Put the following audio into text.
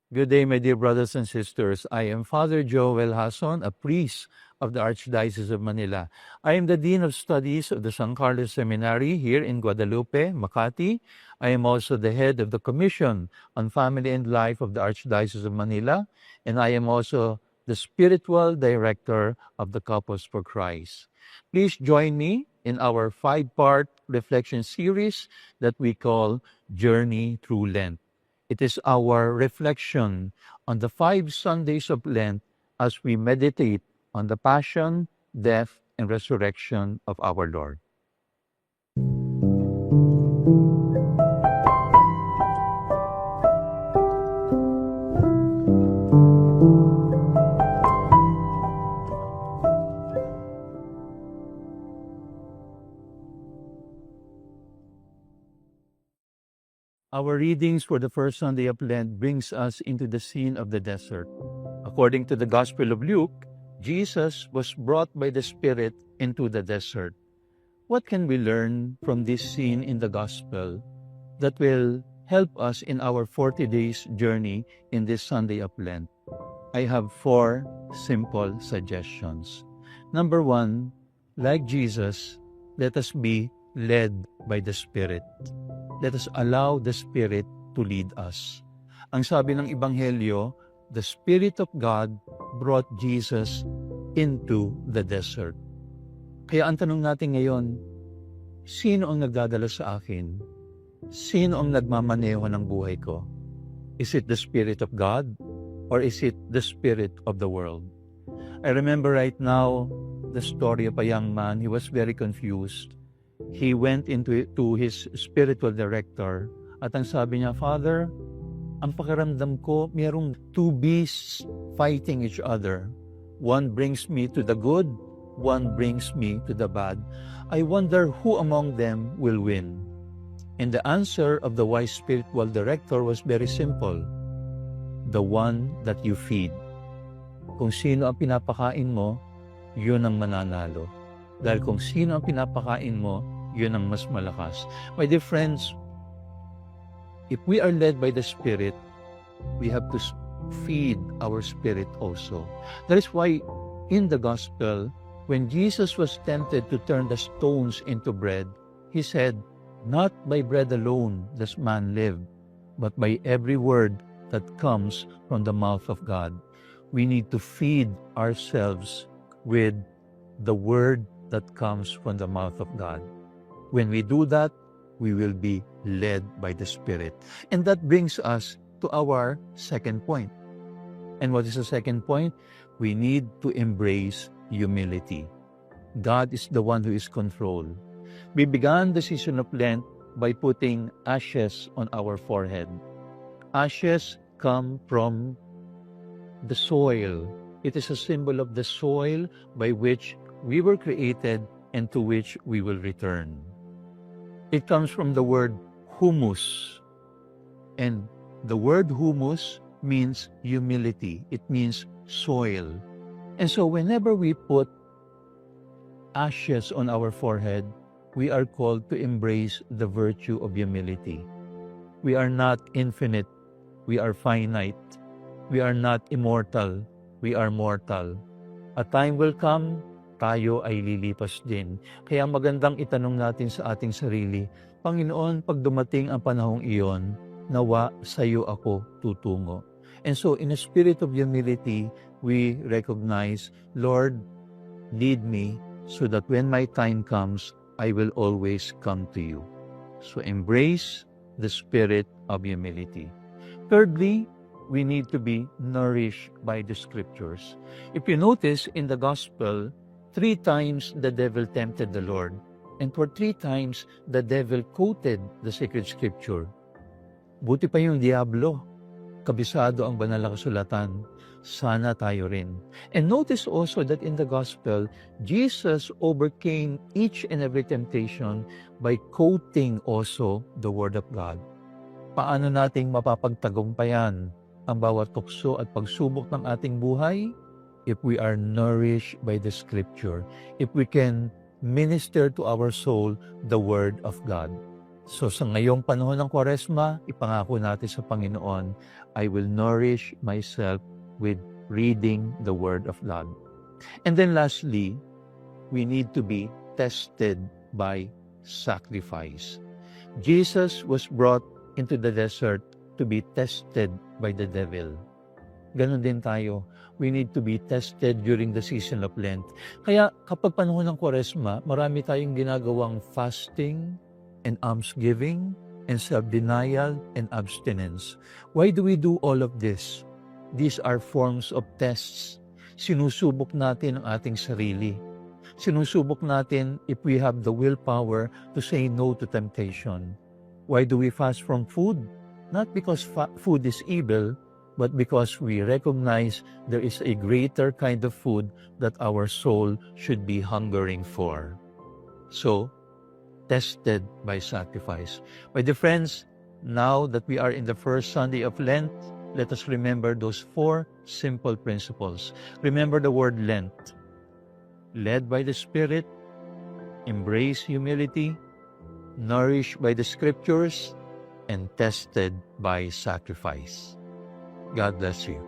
Good day, my dear brothers and sisters. I am Father Joel Hason, a priest of the Archdiocese of Manila. I am the Dean of Studies of the San Carlos Seminary here in Guadalupe, Makati. I am also the head of the Commission on Family and Life of the Archdiocese of Manila, and I am also the spiritual director of the Couples for Christ. Please join me in our 5-part reflection series that we call Journey Through Lent. It is our reflection on the 5 Sundays of Lent as we meditate on the passion, death, and resurrection of our Lord. Our readings for the first Sunday of Lent brings us into the scene of the desert. According to the Gospel of Luke, Jesus was brought by the Spirit into the desert. What can we learn from this scene in the Gospel that will help us in our 40 days journey in this Sunday of Lent? I have 4 simple suggestions. Number 1, like Jesus, let us be led by the Spirit. Let us allow the Spirit to lead us. Ang sabi ng Ebanghelyo, the Spirit of God brought Jesus into the desert. Kaya ang tanong natin ngayon, sino ang nagdadala sa akin? Sino ang nagmamaneho ng buhay ko? Is it the Spirit of God or is it the spirit of the world? I remember right now the story of a young man. He was very confused. He went to his spiritual director at ang sabi niya, Father, ang pakiramdam ko, mayroong 2 beasts fighting each other. One brings me to the good, one brings me to the bad. I wonder who among them will win. And the answer of the wise spiritual director was very simple. The one that you feed. Kung sino ang pinapakain mo, yun ang mananalo. Dahil kung sino ang pinapakain mo, yun ang mas malakas. My dear friends, if we are led by the Spirit, we have to feed our spirit also. That is why in the Gospel, when Jesus was tempted to turn the stones into bread, He said, not by bread alone does man live, but by every word that comes from the mouth of God. We need to feed ourselves with the word that comes from the mouth of God. When we do that, we will be led by the Spirit. And that brings us to our second point. And what is the second point? We need to embrace humility. God is the one who is control. We began the season of Lent by putting ashes on our forehead. Ashes come from the soil. It is a symbol of the soil by which we were created and to which we will return. It comes from the word humus. And the word humus means humility. It means soil. And so whenever we put ashes on our forehead, we are called to embrace the virtue of humility. We are not infinite. We are finite. We are not immortal. We are mortal. A time will come, tayo ay lilipas din. Kaya magandang itanong natin sa ating sarili, Panginoon, pag dumating ang panahong iyon, nawa sa iyo ako tutungo. And so in a spirit of humility, we recognize, Lord, lead me so that when my time comes, I will always come to you. So embrace the spirit of humility. Thirdly, we need to be nourished by the scriptures. If you notice in the gospel, 3 times the devil tempted the Lord. And for 3 times, the devil quoted the sacred scripture. Buti pa yung diablo. Kabisado ang banal na kasulatan. Sana tayo rin. And notice also that in the gospel, Jesus overcame each and every temptation by quoting also the word of God. Paano nating mapapagtagumpayan ang bawat tukso at pagsubok ng ating buhay? If we are nourished by the scripture, if we can minister to our soul the word of God. So sa ngayong panahon ng Kwaresma, ipangako natin sa Panginoon, I will nourish myself with reading the Word of God. And then lastly, we need to be tested by sacrifice. Jesus was brought into the desert to be tested by the devil. Ganon din tayo. We need to be tested during the season of Lent. Kaya kapag panahon ng Kwaresma, marami tayong ginagawang fasting and almsgiving and self-denial and abstinence. Why do we do all of this? These are forms of tests. Sinusubok natin ang ating sarili. Sinusubok natin if we have the willpower to say no to temptation. Why do we fast from food? Not because food is evil, but because we recognize there is a greater kind of food that our soul should be hungering for. So, tested by sacrifice. My dear friends, now that we are in the first Sunday of Lent, let us remember those 4 simple principles. Remember the word Lent. Led by the Spirit, embrace humility, nourished by the Scriptures, and tested by sacrifice. God bless you.